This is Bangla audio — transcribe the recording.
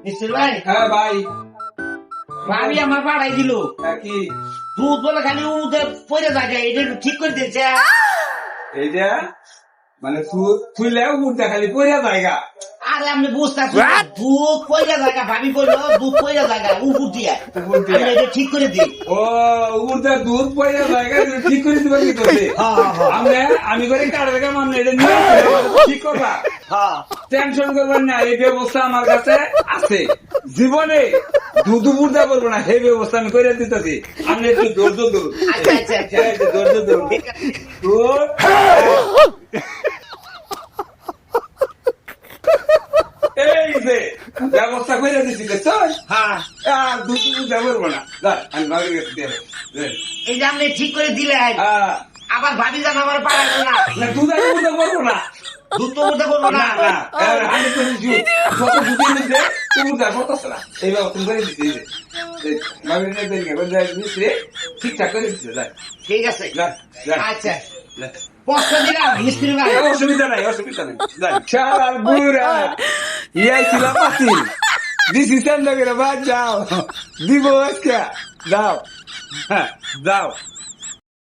মিস্ত্রি ভাই, হ্যাঁ ভাই। ভাবি আমার পাড়াই দিল কি দুধ বলে খালি উঠে পড়ে থাকে, এটা একটু ঠিক করে দিচ্ছে। এইটা মানে তুইলেও মুখটা খালি পড়িয়া জায়গা। আরে আপনি বুঝতেছি দুধ পয়লা জায়গা, ভাবি বললো দুধ পয়লা জায়গা উপর দিয়ে উপর দিয়ে। আমি এটা ঠিক করে দিই। ও উর্দা দুধ পড়িয়া জায়গা ঠিক করে দিবা কি করছে? আমি করে কার জায়গা মানে এটা নিয়ে ঠিক করবা। টেনশন করবেন না, এই ব্যবস্থা আমার কাছে আছে। জীবনে দুধ উর্দা করবো না, সেই ব্যবস্থা আমি করে দিতেছি। আপনি একটু ধৈর্য ধরুন। আচ্ছা আচ্ছা আচ্ছা, একটু ধৈর্য ধরুন। ঠিক আছে। দুধ এই যে ব্যবস্থা করে দিচ্ছি চল। হ্যাঁ, আর দুধ উর্দা করবো না। যা, আমি ভাবির কাছে দিয়ে দেব। এই যে আপনি ঠিক করে দিলেন, হ্যাঁ, আবার ভাবি যান আমার পাড়ায় না, না দুধ আর উর্দা করবো না। দুধ তো উঠে করবো না। না, আমি তো নিজে যত দুধের মধ্যে উর্দা করতেছে না। এই ব্যবস্থা করে দিচ্ছি। এই যে, ভাবির কাছে দিয়ে দেব, দিচ্ছি, ঠিকঠাক করে দিচ্ছি। যা, ঠিক আছে, যা, যা। আচ্ছা যা। পয়সা দিলাম মিস্ত্রি ভাই। অসুবিধা নাই, অসুবিধা নাই। শালার বুড়া ইয়াই ছিল পাতি দিছি চেন্দা করে বাদ যাও দিব আজকে দাও, হ্যাঁ দাও।